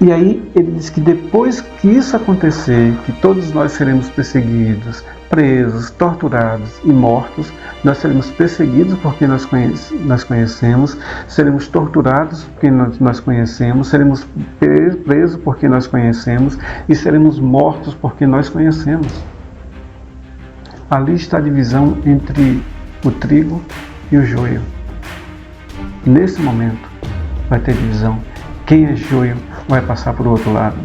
E aí ele diz que depois que isso acontecer, que todos nós seremos perseguidos, presos, torturados e mortos, nós seremos perseguidos porque nós conhecemos, seremos torturados porque nós conhecemos, seremos presos porque nós conhecemos e seremos mortos porque nós conhecemos. Ali está a divisão entre o trigo e o joio. Nesse momento vai ter divisão. Quem é joio vai passar para o outro lado.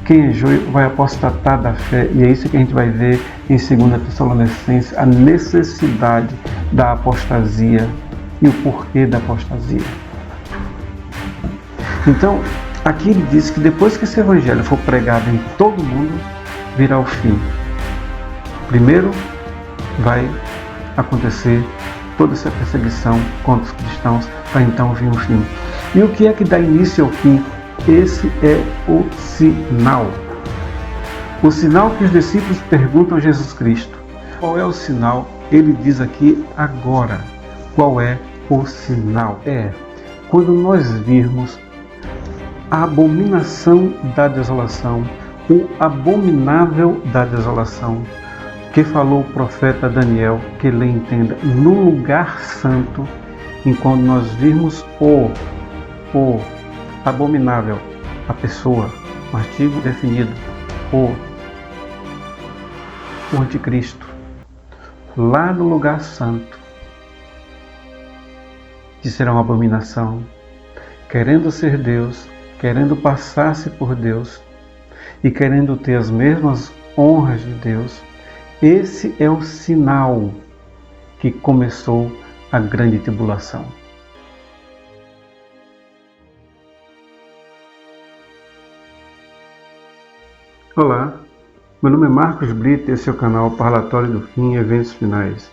Quem é joio vai apostatar da fé. E é isso que a gente vai ver em 2 Tessalonicenses, a necessidade da apostasia e o porquê da apostasia. Então, aqui ele diz que depois que esse evangelho for pregado em todo mundo, virá o fim. Primeiro vai acontecer toda essa perseguição contra os cristãos, para então vir o fim. E o que é que dá início ao fim? Esse é o sinal. O sinal que os discípulos perguntam a Jesus Cristo. Qual é o sinal? Ele diz aqui agora. Qual é o sinal? É quando nós virmos a abominação da desolação, o abominável da desolação, que falou o profeta Daniel, que ele entenda, no lugar santo, enquanto nós virmos o abominável, a pessoa, o artigo definido, o anticristo, lá no lugar santo, que será uma abominação, querendo ser Deus, querendo passar-se por Deus e querendo ter as mesmas honras de Deus. Esse é o sinal que começou a grande tribulação. Olá, meu nome é Marcos Brito e esse é o canal Parlatório do Fim e Eventos Finais.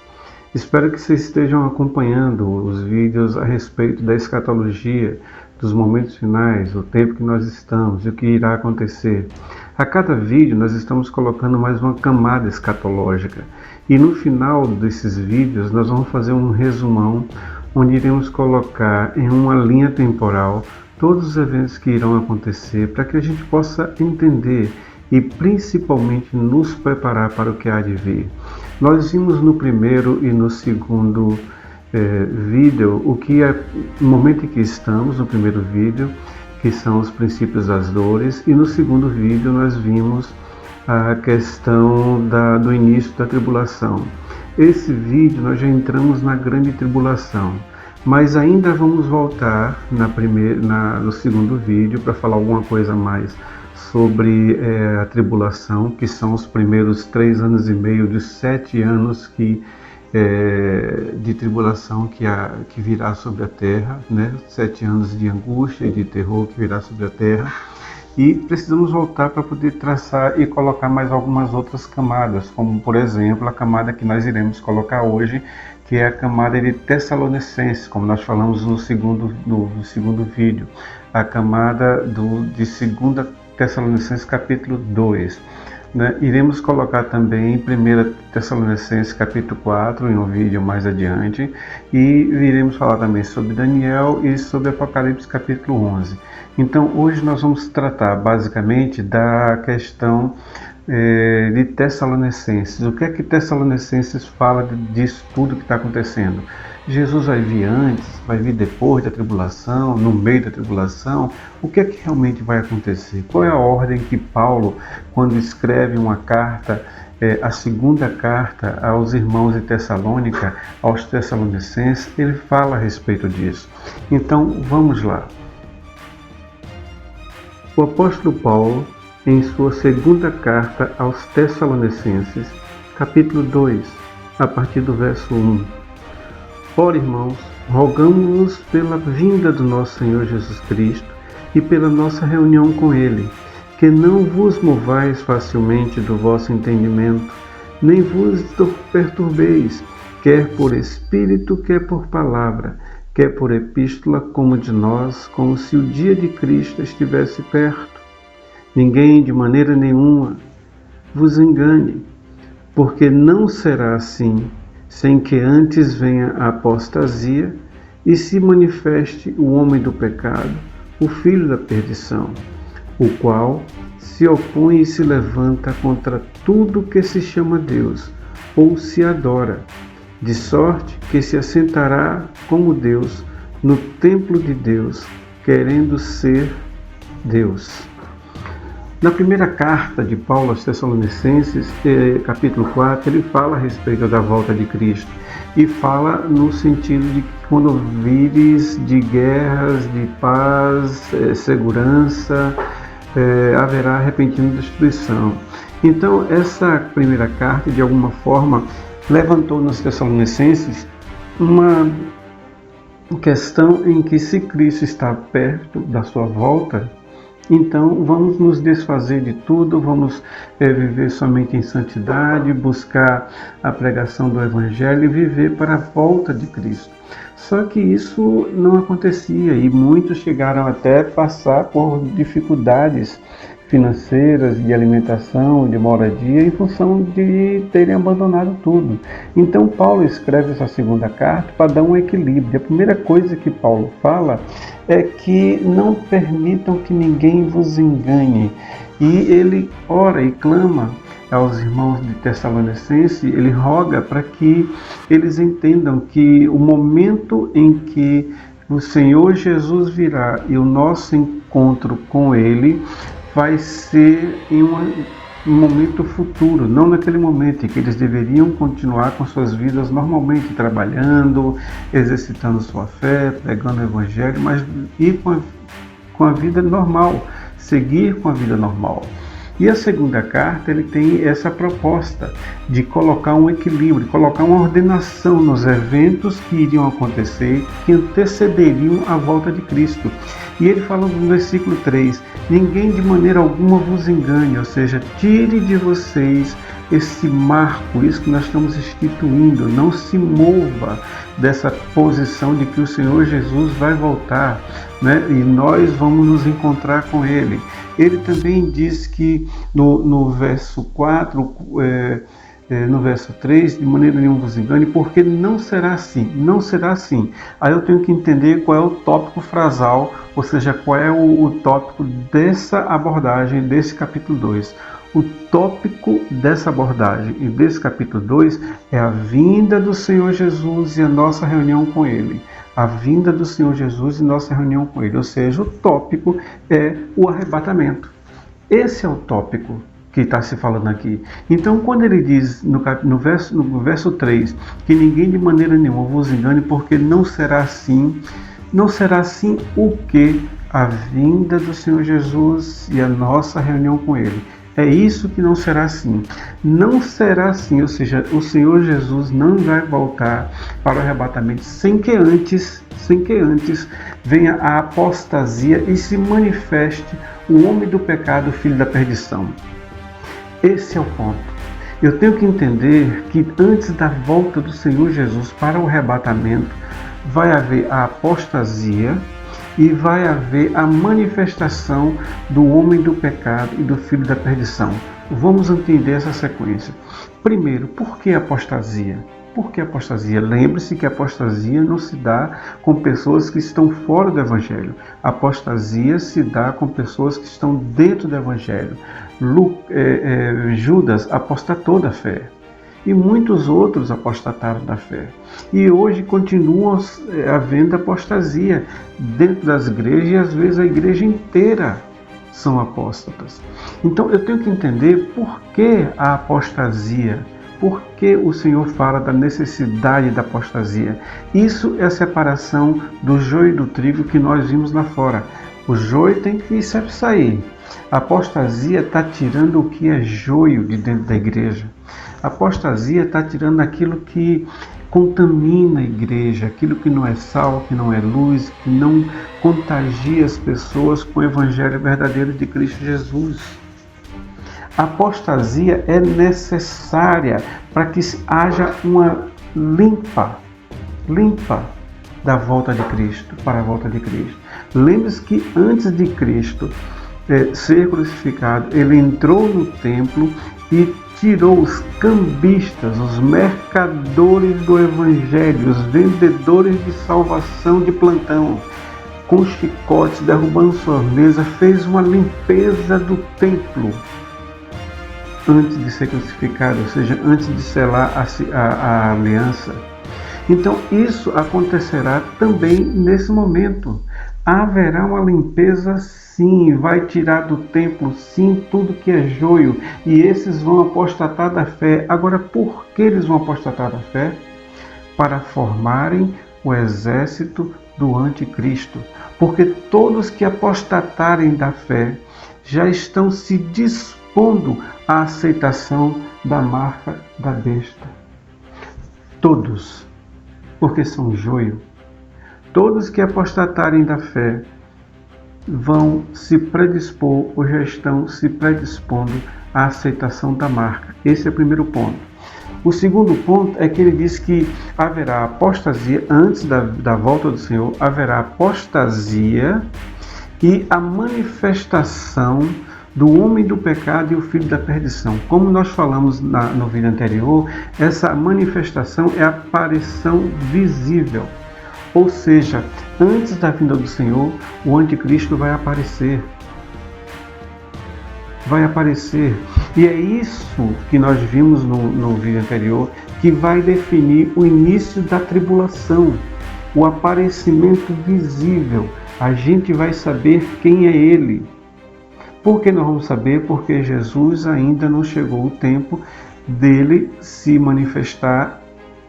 Espero que vocês estejam acompanhando os vídeos a respeito da escatologia, dos momentos finais, o tempo que nós estamos e o que irá acontecer. A cada vídeo nós estamos colocando mais uma camada escatológica e no final desses vídeos nós vamos fazer um resumão onde iremos colocar em uma linha temporal todos os eventos que irão acontecer para que a gente possa entender e principalmente nos preparar para o que há de vir. Nós vimos no primeiro e no segundo vídeo o que é o momento em que estamos, no primeiro vídeo, que são os princípios das dores, e no segundo vídeo nós vimos a questão do início da tribulação. Esse vídeo nós já entramos na grande tribulação, mas ainda vamos voltar no segundo vídeo para falar alguma coisa mais sobre a tribulação, que são os primeiros 3 anos e meio de 7 anos de tribulação que virá sobre a terra, né? 7 anos de angústia e de terror que virá sobre a terra. E precisamos voltar para poder traçar e colocar mais algumas outras camadas, como por exemplo a camada que nós iremos colocar hoje, que é a camada de Tessalonicenses, como nós falamos no segundo vídeo, a camada de 2 Tessalonicenses capítulo 2. Né? Iremos colocar também 1 Tessalonicenses capítulo 4 em um vídeo mais adiante, e iremos falar também sobre Daniel e sobre Apocalipse capítulo 11. Então hoje nós vamos tratar basicamente da questão de Tessalonicenses. O que é que Tessalonicenses fala disso tudo que está acontecendo? Jesus vai vir antes, vai vir depois da tribulação, no meio da tribulação? O que é que realmente vai acontecer? Qual é a ordem que Paulo, quando escreve uma carta, a segunda carta aos irmãos de Tessalônica, aos Tessalonicenses, ele fala a respeito disso? Então vamos lá. O apóstolo Paulo, em sua segunda carta aos Tessalonicenses, capítulo 2, a partir do verso 1. Ora, irmãos, rogamo-vos pela vinda do nosso Senhor Jesus Cristo e pela nossa reunião com Ele, que não vos movais facilmente do vosso entendimento, nem vos perturbeis, quer por espírito, quer por palavra, quer por epístola, como de nós, como se o dia de Cristo estivesse perto. Ninguém de maneira nenhuma vos engane, porque não será assim, sem que antes venha a apostasia e se manifeste o homem do pecado, o filho da perdição, o qual se opõe e se levanta contra tudo que se chama Deus, ou se adora, de sorte que se assentará como Deus no templo de Deus, querendo ser Deus. Na primeira carta de Paulo aos Tessalonicenses, capítulo 4, ele fala a respeito da volta de Cristo. E fala no sentido de que quando ouvires de guerras, de paz, segurança, haverá repentina destruição. Então, essa primeira carta, de alguma forma, levantou nos Tessalonicenses uma questão em que, se Cristo está perto da sua volta, então vamos nos desfazer de tudo, vamos viver somente em santidade, buscar a pregação do Evangelho e viver para a volta de Cristo. Só que isso não acontecia e muitos chegaram até passar por dificuldades financeiras, de alimentação, de moradia, em função de terem abandonado tudo. Então Paulo escreve essa segunda carta para dar um equilíbrio. A primeira coisa que Paulo fala é que não permitam que ninguém vos engane. E ele ora e clama aos irmãos de Tessalonicenses, ele roga para que eles entendam que o momento em que o Senhor Jesus virá e o nosso encontro com Ele vai ser em um momento futuro, não naquele momento em que eles deveriam continuar com suas vidas normalmente, trabalhando, exercitando sua fé, pregando o Evangelho, mas ir com a vida normal, seguir com a vida normal. E a segunda carta, ele tem essa proposta de colocar um equilíbrio, colocar uma ordenação nos eventos que iriam acontecer, que antecederiam a volta de Cristo. E ele fala no versículo 3, ninguém de maneira alguma vos engane, ou seja, tire de vocês esse marco, isso que nós estamos instituindo, não se mova dessa posição de que o Senhor Jesus vai voltar, né? E nós vamos nos encontrar com Ele. Ele também diz que no verso 4, no verso 3, de maneira nenhuma vos engane, porque não será assim, não será assim. Aí eu tenho que entender qual é o tópico frasal, ou seja, qual é o tópico dessa abordagem, desse capítulo 2. O tópico dessa abordagem e desse capítulo 2 é a vinda do Senhor Jesus e a nossa reunião com Ele. A vinda do Senhor Jesus e nossa reunião com Ele. Ou seja, o tópico é o arrebatamento. Esse é o tópico que está se falando aqui. Então, quando ele diz no verso 3 que ninguém de maneira nenhuma vos engane, porque não será assim o que? A vinda do Senhor Jesus e a nossa reunião com Ele. É isso que não será assim. Não será assim, ou seja, o Senhor Jesus não vai voltar para o arrebatamento sem que antes venha a apostasia e se manifeste o homem do pecado, o filho da perdição. Esse é o ponto. Eu tenho que entender que antes da volta do Senhor Jesus para o arrebatamento, vai haver a apostasia e vai haver a manifestação do homem do pecado e do filho da perdição. Vamos entender essa sequência. Primeiro, por que apostasia? Por que apostasia? Lembre-se que a apostasia não se dá com pessoas que estão fora do Evangelho. A apostasia se dá com pessoas que estão dentro do Evangelho. Judas apostatou da fé. E muitos outros apostataram da fé. E hoje continua havendo apostasia dentro das igrejas e às vezes a igreja inteira são apóstatas. Então eu tenho que entender por que a apostasia, por que o Senhor fala da necessidade da apostasia. Isso é a separação do joio e do trigo que nós vimos lá fora. O joio tem que sair. A apostasia está tirando o que é joio de dentro da igreja. A apostasia está tirando aquilo que contamina a igreja, aquilo que não é sal, que não é luz, que não contagia as pessoas com o Evangelho verdadeiro de Cristo Jesus. A apostasia é necessária para que haja uma limpa da volta de Cristo, para a volta de Cristo. Lembre-se que antes de Cristo ser crucificado, ele entrou no templo e tirou os cambistas, os mercadores do Evangelho, os vendedores de salvação de plantão. com chicotes, derrubando sua mesa, fez uma limpeza do templo antes de ser crucificado, ou seja, antes de selar a aliança. Então isso acontecerá também nesse momento. Haverá uma limpeza sim, vai tirar do templo sim tudo que é joio, e esses vão apostatar da fé. Agora, por que eles vão apostatar da fé? Para formarem o exército do anticristo. Porque todos que apostatarem da fé já estão se dispondo à aceitação da marca da besta. Todos, porque são joio. Todos que apostatarem da fé vão se predispor ou já estão se predispondo à aceitação da marca. Esse é o primeiro ponto. O segundo ponto é que ele diz que haverá apostasia, antes da volta do Senhor, haverá apostasia e a manifestação do homem do pecado e o filho da perdição. Como nós falamos no vídeo anterior, essa manifestação é a aparição visível. Ou seja, antes da vinda do Senhor, o anticristo vai aparecer. Vai aparecer. E é isso que nós vimos no vídeo anterior, que vai definir o início da tribulação, o aparecimento visível. A gente vai saber quem é ele. Por que nós vamos saber? Porque Jesus ainda não chegou o tempo dele se manifestar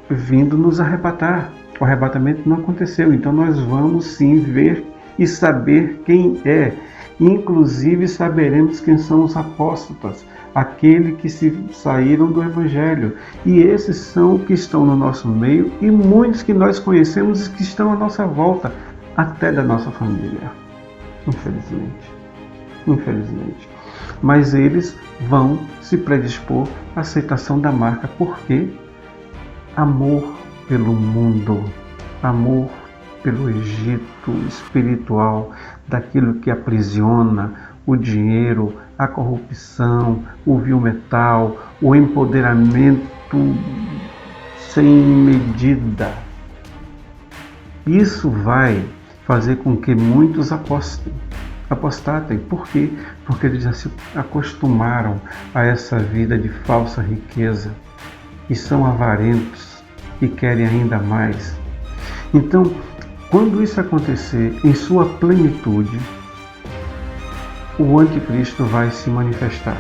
vindo nos arrebatar. O arrebatamento não aconteceu, então nós vamos sim ver e saber quem é. Inclusive saberemos quem são os apóstolos, aqueles que se saíram do Evangelho. E esses são que estão no nosso meio e muitos que nós conhecemos e que estão à nossa volta, até da nossa família. Infelizmente. Mas eles vão se predispor à aceitação da marca. Por quê? Amor pelo mundo, amor pelo Egito espiritual, daquilo que aprisiona, o dinheiro, a corrupção, o vil metal, o empoderamento sem medida. Isso vai fazer com que muitos apostatem. Por quê? Porque eles já se acostumaram a essa vida de falsa riqueza e são avarentos e querem ainda mais. Então, quando isso acontecer em sua plenitude, o anticristo vai se manifestar,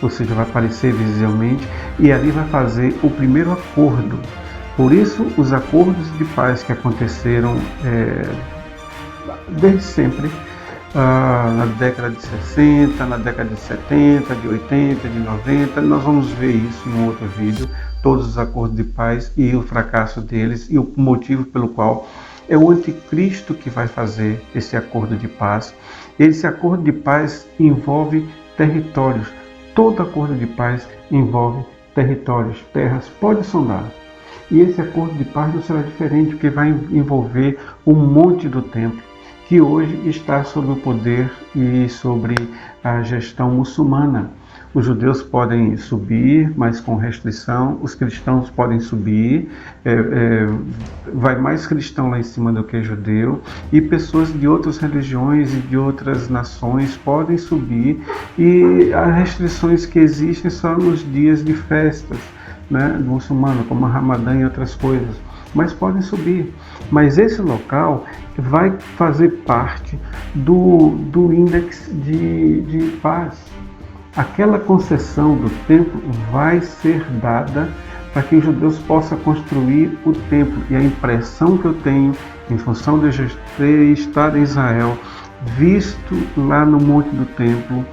ou seja, vai aparecer visivelmente e ali vai fazer o primeiro acordo. Por isso, os acordos de paz que aconteceram desde sempre, na década de 60, na década de 70, de 80, de 90, nós vamos ver isso em um outro vídeo, todos os acordos de paz e o fracasso deles e o motivo pelo qual é o anticristo que vai fazer esse acordo de paz. Esse acordo de paz envolve territórios. Todo acordo de paz envolve territórios, terras, pode sondar. E esse acordo de paz não será diferente, porque vai envolver o monte do templo, que hoje está sob o poder e sobre a gestão muçulmana. Os judeus podem subir, mas com restrição. Os cristãos podem subir. Vai mais cristão lá em cima do que judeu. E pessoas de outras religiões e de outras nações podem subir. E as restrições que existem são nos dias de festas, né, muçulmano, como a Ramadã e outras coisas. Mas podem subir. Mas esse local vai fazer parte do índex de paz. Aquela concessão do templo vai ser dada para que os judeus possam construir o templo. E a impressão que eu tenho, em função de eu ter estado em Israel, visto lá no Monte do Templo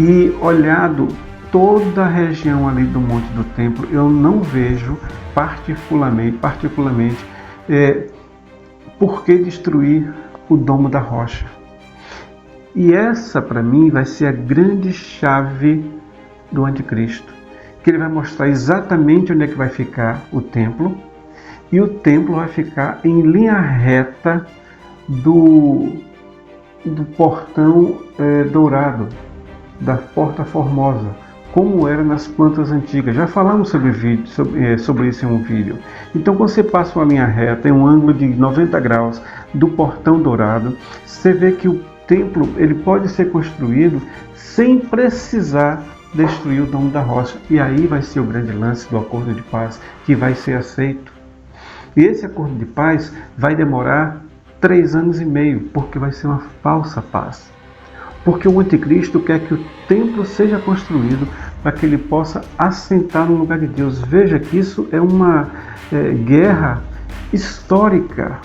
e olhado toda a região ali do Monte do Templo, eu não vejo particularmente por que destruir o Domo da Rocha. E essa, para mim, vai ser a grande chave do anticristo, que ele vai mostrar exatamente onde é que vai ficar o templo, e o templo vai ficar em linha reta do portão dourado, da Porta Formosa, como era nas plantas antigas. Já falamos sobre isso em um vídeo. Então, quando você passa uma linha reta em um ângulo de 90 graus do portão dourado, você vê que o templo ele pode ser construído sem precisar destruir o domo da rocha. E aí vai ser o grande lance do acordo de paz que vai ser aceito. E esse acordo de paz vai demorar 3 anos e meio, porque vai ser uma falsa paz. Porque o anticristo quer que o templo seja construído para que ele possa assentar no lugar de Deus. Veja que isso é uma guerra histórica.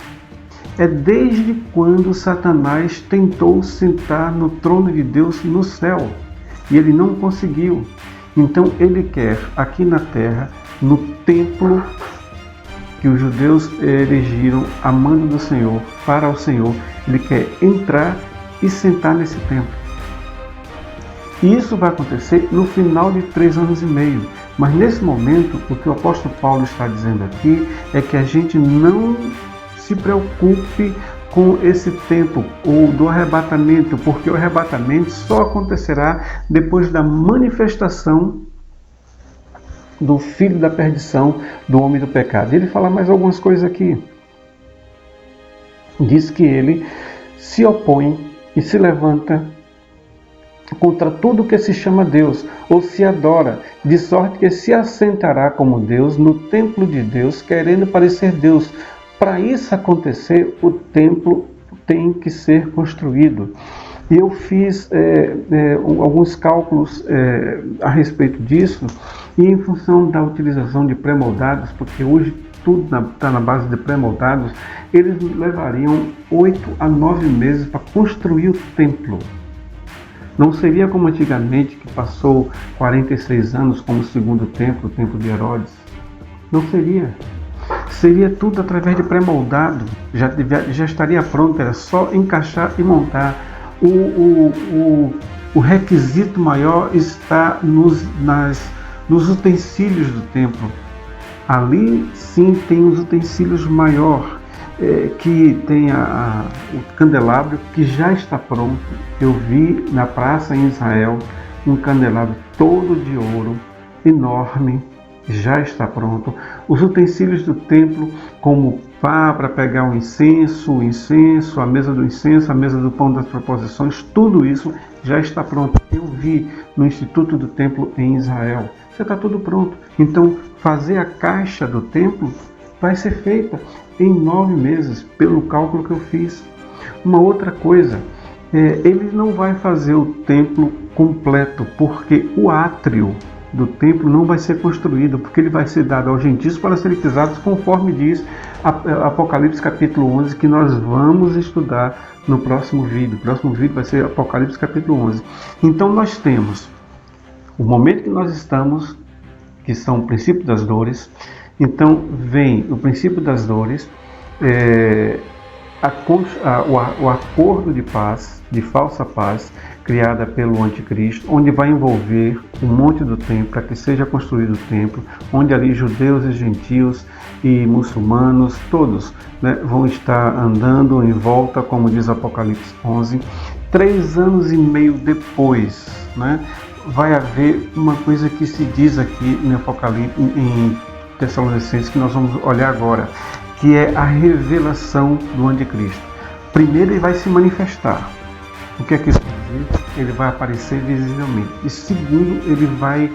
É desde quando Satanás tentou sentar no trono de Deus no céu. E ele não conseguiu. Então ele quer aqui na terra, no templo que os judeus erigiram a mando do Senhor, para o Senhor, ele quer entrar e sentar nesse templo. E isso vai acontecer no final de 3 anos e meio. Mas nesse momento, o que o apóstolo Paulo está dizendo aqui é que a gente não se preocupe com esse tempo ou do arrebatamento, porque o arrebatamento só acontecerá depois da manifestação do filho da perdição, do homem do pecado. Ele fala mais algumas coisas aqui. Diz que ele se opõe e se levanta contra tudo que se chama Deus ou se adora, de sorte que se assentará como Deus no templo de Deus, querendo parecer Deus. Para isso acontecer, o templo tem que ser construído. E eu fiz alguns cálculos a respeito disso, e em função da utilização de pré-moldados, porque hoje tudo está na base de pré-moldados, eles levariam 8 a 9 meses para construir o templo. Não seria como antigamente, que passou 46 anos como o segundo templo, o templo de Herodes. Não seria. Seria tudo através de pré-moldado. Já estaria pronto, era só encaixar e montar. O requisito maior está nos utensílios do templo. Ali sim tem os utensílios maior, que tem o candelabro que já está pronto. Eu vi na praça em Israel um candelabro todo de ouro, enorme, já está pronto. Os utensílios do templo, como pá para pegar o incenso, a mesa do incenso, a mesa do pão das proposições, tudo isso já está pronto. Eu vi no Instituto do Templo em Israel. Já está tudo pronto. Então, fazer a caixa do templo vai ser feita em 9 meses, pelo cálculo que eu fiz. Uma outra coisa, ele não vai fazer o templo completo, porque o átrio do templo não vai ser construído, porque ele vai ser dado aos gentios para serem pisados, conforme diz Apocalipse capítulo 11, que nós vamos estudar no próximo vídeo. O próximo vídeo vai ser Apocalipse capítulo 11. Então nós temos o momento que nós estamos, que são o princípio das dores. Então vem o princípio das dores, o acordo de paz, de falsa paz, criada pelo anticristo, onde vai envolver um monte do templo, para que seja construído o templo, onde ali judeus e gentios e muçulmanos, todos, né, vão estar andando em volta, como diz Apocalipse 11. 3 anos e meio depois, né, vai haver uma coisa que se diz aqui em Apocalipse, em Tessalonicenses, que nós vamos olhar agora, que é a revelação do anticristo. Primeiro ele vai se manifestar. O que é que isso quer dizer? Ele vai aparecer visivelmente. E segundo, ele vai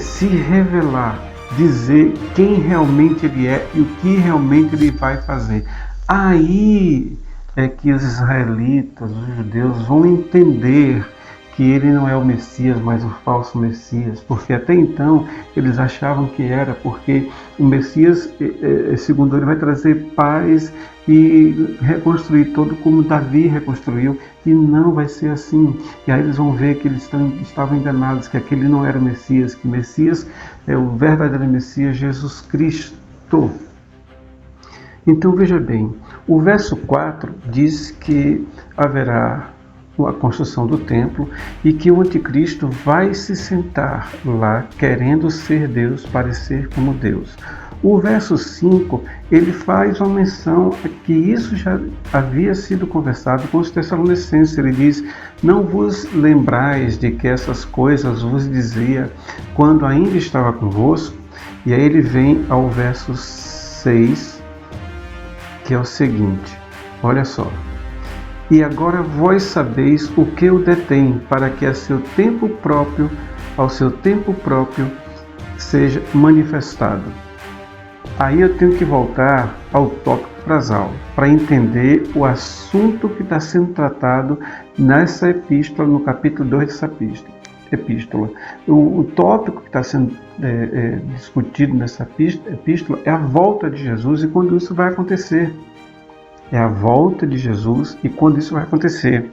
se revelar, dizer quem realmente ele é e o que realmente ele vai fazer. Aí é que os israelitas, os judeus, vão entender que ele não é o Messias, mas o falso Messias, porque até então eles achavam que era, porque o Messias, segundo ele, vai trazer paz e reconstruir todo como Davi reconstruiu, e não vai ser assim. E aí eles vão ver que eles estavam enganados, que aquele não era o Messias, que o Messias é o verdadeiro Messias, Jesus Cristo. Então veja bem, o verso 4 diz que haverá a construção do templo e que o anticristo vai se sentar lá querendo ser Deus, parecer como Deus. O verso 5, ele faz uma menção que isso já havia sido conversado com os Tessalonicenses. Ele diz: não vos lembrais de que essas coisas vos dizia quando ainda estava convosco? E aí ele vem ao verso 6, que é o seguinte, olha só. E agora vós sabeis o que o detém, para que ao seu tempo próprio seja manifestado. Aí eu tenho que voltar ao tópico frasal, para entender o assunto que está sendo tratado nessa epístola, no capítulo 2 dessa epístola. O tópico que está sendo discutido nessa epístola é a volta de Jesus e quando isso vai acontecer. É a volta de Jesus e quando isso vai acontecer.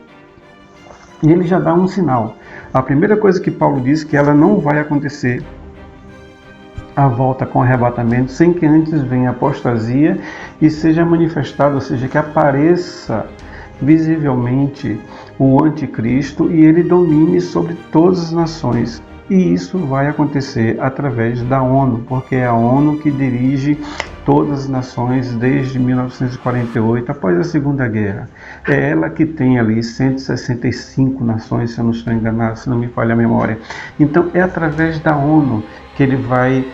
E ele já dá um sinal. A primeira coisa que Paulo diz é que ela não vai acontecer, a volta com arrebatamento, sem que antes venha a apostasia e seja manifestado, ou seja, que apareça visivelmente o anticristo e ele domine sobre todas as nações. E isso vai acontecer através da ONU, porque é a ONU que dirige todas as nações desde 1948, após a Segunda Guerra. É ela que tem ali 165 nações, se eu não estou enganado, se não me falha a memória. Então é através da ONU que ele vai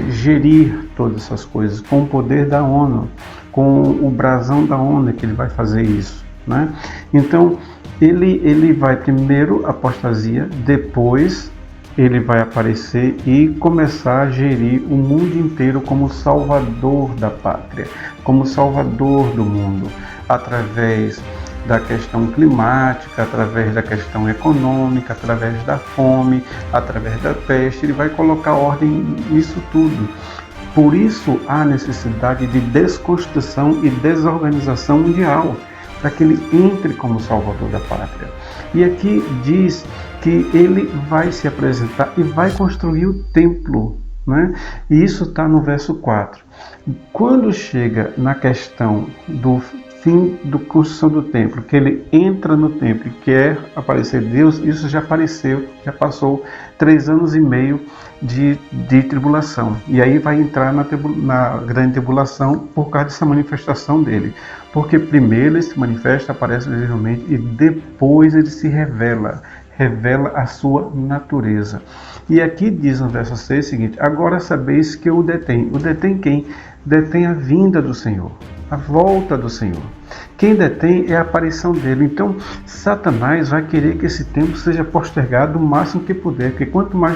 gerir todas essas coisas, com o poder da ONU, com o brasão da ONU que ele vai fazer isso, né? Então ele vai primeiro apostasia, depois ele vai aparecer e começar a gerir o mundo inteiro como salvador da pátria, como salvador do mundo, através da questão climática, através da questão econômica, através da fome, através da peste. Ele vai colocar ordem nisso tudo. Por isso há necessidade de desconstrução e desorganização mundial, para que ele entre como salvador da pátria. E aqui diz que ele vai se apresentar e vai construir o templo, né? E isso está no verso 4. Quando chega na questão do fim da construção do templo, que ele entra no templo e quer aparecer Deus, isso já apareceu, já passou 3 anos e meio de tribulação. E aí vai entrar na grande tribulação por causa dessa manifestação dele. Porque primeiro ele se manifesta, aparece visivelmente, e depois ele se revela a sua natureza. E aqui diz no verso 6 o seguinte: agora sabeis que o detém. O detém quem? Detém a vinda do Senhor, a volta do Senhor. Quem detém é a aparição dele. Então, Satanás vai querer que esse tempo seja postergado o máximo que puder, porque quanto mais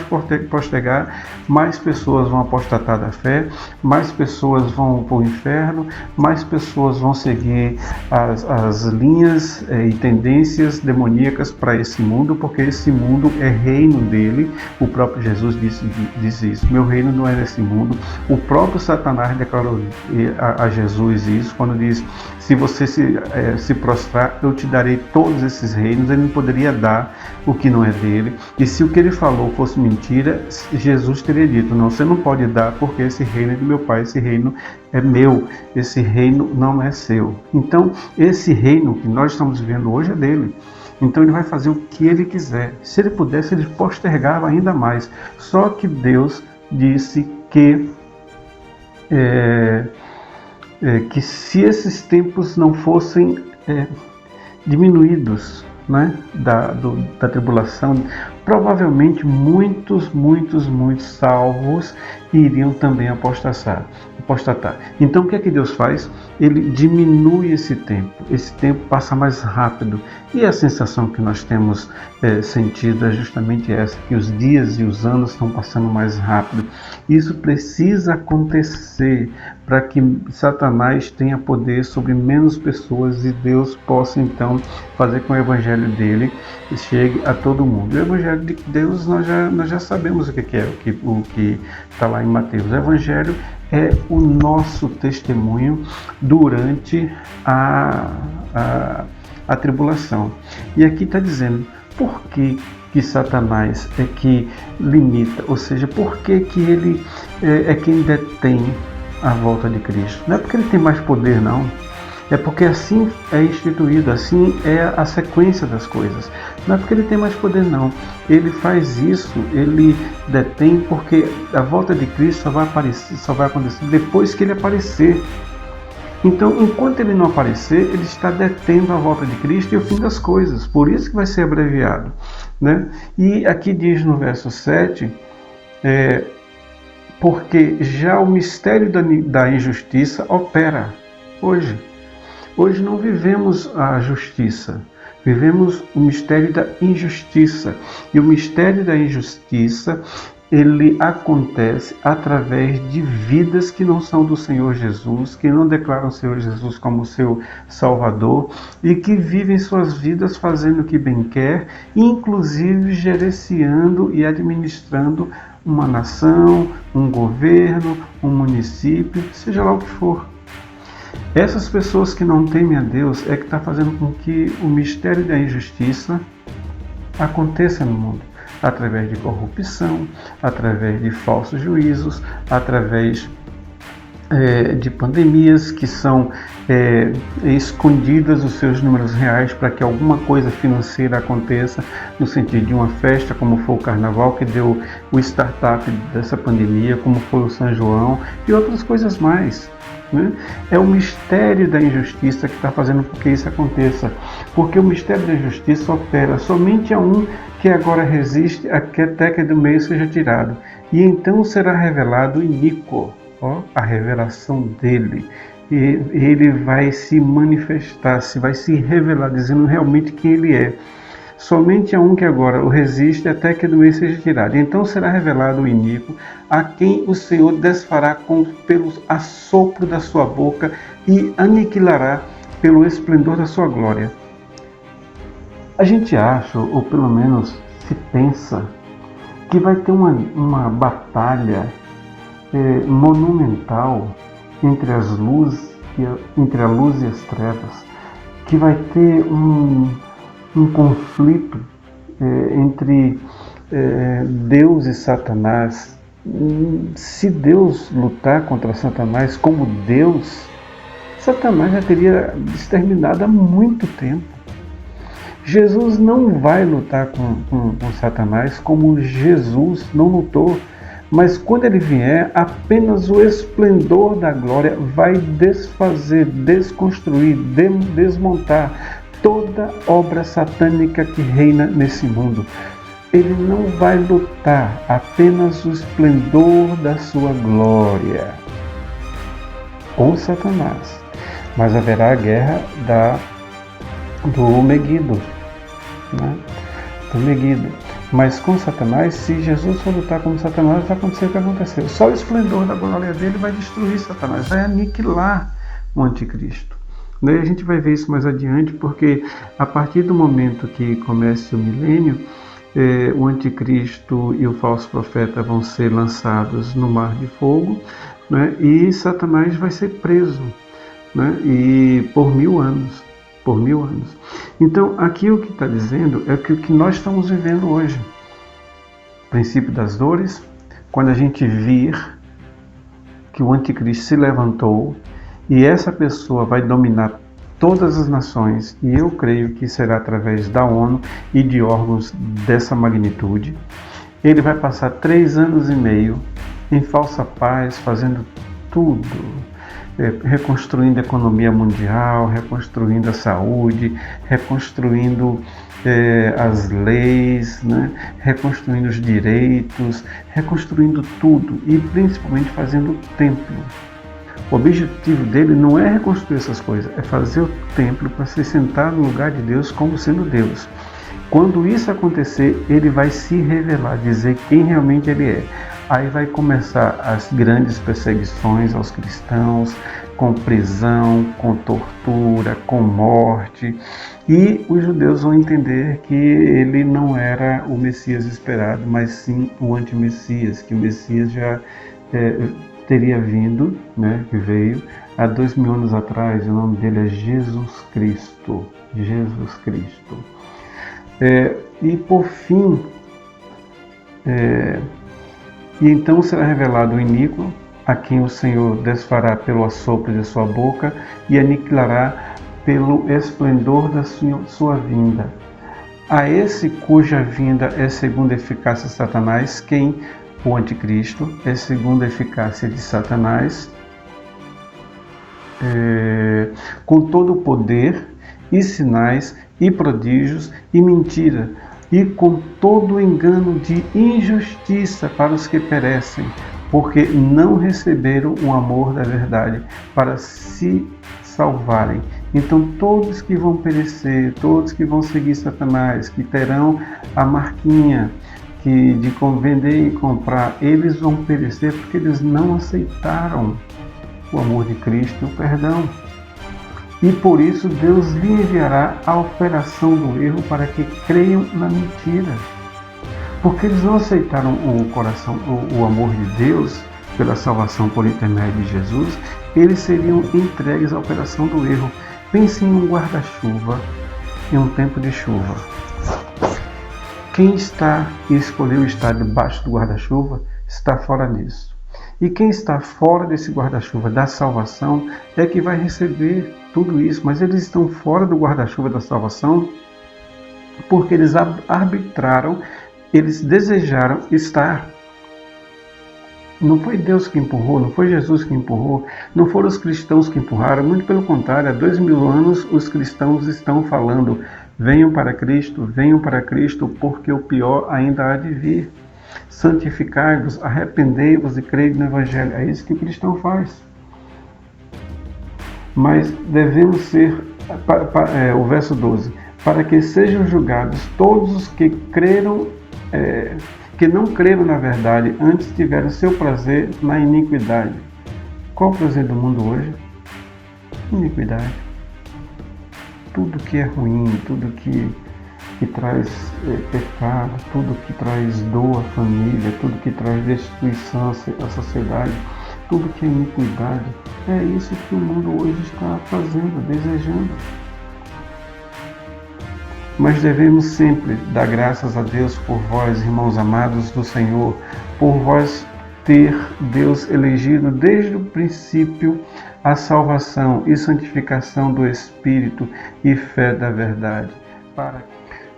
postergar, mais pessoas vão apostatar da fé, mais pessoas vão para o inferno, mais pessoas vão seguir as linhas e tendências demoníacas para esse mundo, porque esse mundo é reino dele. O próprio Jesus disse isso: meu reino não é nesse mundo. O próprio Satanás declarou a Jesus isso, quando diz: se você se prostrar, eu te darei todos esses reinos. Ele não poderia dar o que não é dele. E se o que ele falou fosse mentira, Jesus teria dito: não, você não pode dar, porque esse reino é do meu Pai, esse reino é meu, esse reino não é seu. Então, esse reino que nós estamos vivendo hoje é dele. Então ele vai fazer o que ele quiser. Se ele pudesse, ele postergava ainda mais. Só que Deus disse que se esses tempos não fossem diminuídos, né, da tribulação, provavelmente muitos salvos iriam também apostatar. Então o que é que Deus faz? Ele diminui esse tempo passa mais rápido, e a sensação que nós temos sentido é justamente essa, que os dias e os anos estão passando mais rápido. Isso precisa acontecer para que Satanás tenha poder sobre menos pessoas e Deus possa então fazer com que o evangelho dele chegue a todo mundo. O evangelho de Deus nós já sabemos o que é, o que está lá em Mateus. O evangelho é o nosso testemunho durante a tribulação. E aqui está dizendo por que Satanás é que limita, ou seja, por que ele é quem detém a volta de Cristo. Não é porque ele tem mais poder, não. É porque assim é instituído, assim é a sequência das coisas. Não é porque ele tem mais poder, não. Ele faz isso, ele detém, porque a volta de Cristo só vai acontecer depois que ele aparecer. Então, enquanto ele não aparecer, ele está detendo a volta de Cristo e o fim das coisas. Por isso que vai ser abreviado, né? E aqui diz no verso 7, porque já o mistério da injustiça opera hoje. Hoje não vivemos a justiça, vivemos o mistério da injustiça. E o mistério da injustiça, ele acontece através de vidas que não são do Senhor Jesus, que não declaram o Senhor Jesus como seu Salvador e que vivem suas vidas fazendo o que bem quer, inclusive gerenciando e administrando uma nação, um governo, um município, seja lá o que for. Essas pessoas que não temem a Deus é que está fazendo com que o mistério da injustiça aconteça no mundo, através de corrupção, através de falsos juízos, através de pandemias que são escondidas os seus números reais para que alguma coisa financeira aconteça, no sentido de uma festa, como foi o Carnaval, que deu o startup dessa pandemia, como foi o São João e outras coisas mais. Né? É o mistério da injustiça que está fazendo com que isso aconteça, porque o mistério da injustiça opera somente a um que agora resiste até que do meio seja tirado, e então será revelado o iníquo, a revelação dele, e ele vai se manifestar, vai se revelar, dizendo realmente quem ele é. Somente a um que agora o resiste até que do meio seja tirado. Então será revelado o iníquo, a quem o Senhor desfará pelo assopro da sua boca e aniquilará pelo esplendor da sua glória. A gente acha, ou pelo menos se pensa, que vai ter uma batalha monumental entre a luz e as trevas, que vai ter um conflito entre Deus e Satanás. Se Deus lutar contra Satanás como Deus, Satanás já teria exterminado há muito tempo. Jesus não vai lutar com Satanás como Jesus não lutou, mas quando ele vier, apenas o esplendor da glória vai desfazer, desconstruir, desmontar toda obra satânica que reina nesse mundo. Ele não vai lutar, apenas o esplendor da sua glória com Satanás. Mas haverá a guerra do Meguido, né? Do Meguido. Mas com Satanás, se Jesus for lutar com Satanás, vai acontecer o que aconteceu. Só o esplendor da glória dele vai destruir Satanás, vai aniquilar o anticristo. Daí a gente vai ver isso mais adiante, porque a partir do momento que comece o milênio, o anticristo e o falso profeta vão ser lançados no mar de fogo, né? E Satanás vai ser preso, né? E por 1000 anos. Por 1000 anos. Então, aqui o que está dizendo é que o que nós estamos vivendo hoje, o princípio das dores, quando a gente vir que o anticristo se levantou e essa pessoa vai dominar todas as nações, e eu creio que será através da ONU e de órgãos dessa magnitude. Ele vai passar 3 anos e meio em falsa paz, fazendo tudo, reconstruindo a economia mundial, reconstruindo a saúde, reconstruindo as leis, né? Reconstruindo os direitos, reconstruindo tudo e principalmente fazendo o templo. O objetivo dele não é reconstruir essas coisas, é fazer o templo para se sentar no lugar de Deus como sendo Deus. Quando isso acontecer, ele vai se revelar, dizer quem realmente ele é. Aí vai começar as grandes perseguições aos cristãos, com prisão, com tortura, com morte. E os judeus vão entender que ele não era o Messias esperado, mas sim o anti-Messias, que o Messias já teria vindo, né, que veio há 2000 anos atrás. O nome dele é Jesus Cristo. Jesus Cristo. E por fim, e então será revelado o iníquo, a quem o Senhor desfará pelo assopro de sua boca e aniquilará pelo esplendor da sua vinda. A esse cuja vinda é segundo a eficácia de Satanás, quem? O anticristo é segundo a eficácia de Satanás, com todo o poder e sinais e prodígios e mentira, e com todo o engano de injustiça para os que perecem, porque não receberam o amor da verdade para se salvarem. Então todos que vão perecer, todos que vão seguir Satanás, que terão a marquinha de vender e comprar, eles vão perecer porque eles não aceitaram o amor de Cristo e o perdão. E por isso Deus lhe enviará a operação do erro para que creiam na mentira. Porque eles não aceitaram o amor de Deus pela salvação por intermédio de Jesus, eles seriam entregues à operação do erro. Pense em um guarda-chuva em um tempo de chuva. Quem escolheu estar debaixo do guarda-chuva está fora disso. E quem está fora desse guarda-chuva da salvação é que vai receber tudo isso. Mas eles estão fora do guarda-chuva da salvação porque eles arbitraram, eles desejaram estar. Não foi Deus que empurrou, não foi Jesus que empurrou, não foram os cristãos que empurraram. Muito pelo contrário, há 2000 anos os cristãos estão falando: venham para Cristo, porque o pior ainda há de vir. Santificai-vos, arrependei-vos e crede no Evangelho. É isso que o cristão faz. Mas devemos ser, o verso 12, para que sejam julgados todos os que não creram na verdade, antes tiveram seu prazer na iniquidade. Qual o prazer do mundo hoje? Iniquidade. Tudo que é ruim, tudo que traz pecado, tudo que traz dor à família, tudo que traz destruição à sociedade, tudo que é iniquidade, é isso que o mundo hoje está fazendo, desejando. Mas devemos sempre dar graças a Deus por vós, irmãos amados do Senhor, por vós ter Deus elegido desde o princípio a salvação e santificação do Espírito e fé da verdade.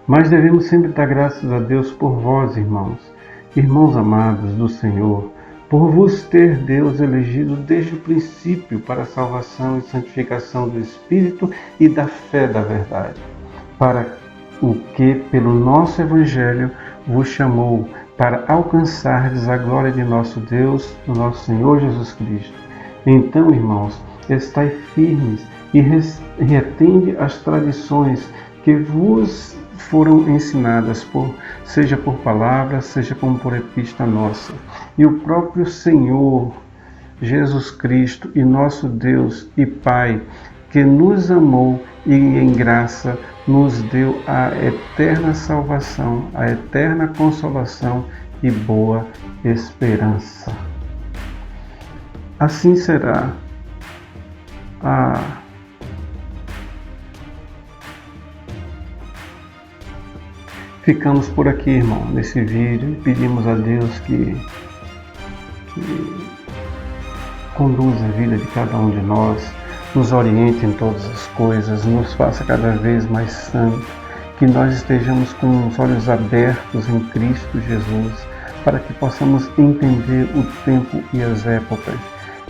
Mas devemos sempre dar graças a Deus por vós, irmãos amados do Senhor, por vos ter Deus elegido desde o princípio para a salvação e santificação do Espírito e da fé da verdade, para o que pelo nosso Evangelho vos chamou, para alcançardes a glória de nosso Deus, do nosso Senhor Jesus Cristo. Então, irmãos, estai firmes e retende as tradições que vos foram ensinadas, seja por palavra, seja como por epístola nossa. E o próprio Senhor Jesus Cristo e nosso Deus e Pai, que nos amou e em graça nos deu a eterna salvação, a eterna consolação e boa esperança. Assim será Ficamos por aqui, irmão, nesse vídeo, e pedimos a Deus que conduza a vida de cada um de nós, nos oriente em todas as coisas, nos faça cada vez mais santos, que nós estejamos com os olhos abertos em Cristo Jesus, para que possamos entender o tempo e as épocas,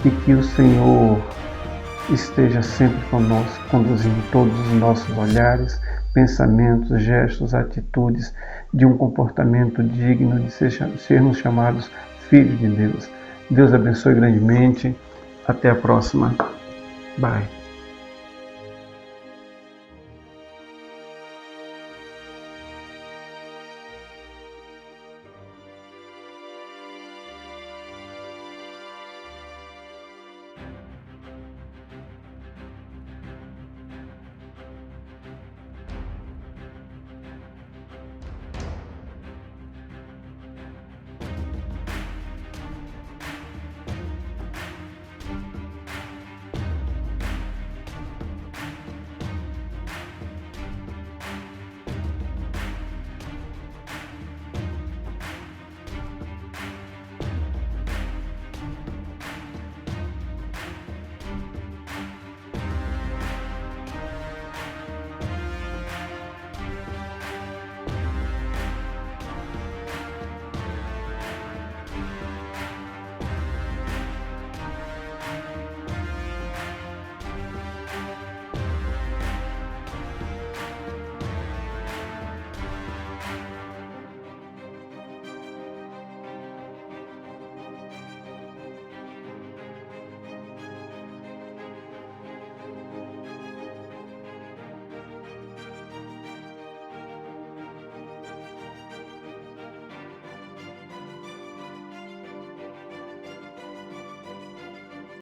e que o Senhor esteja sempre conosco, conduzindo todos os nossos olhares, pensamentos, gestos, atitudes, de um comportamento digno de sermos chamados filhos de Deus. Deus abençoe grandemente. Até a próxima. Bye.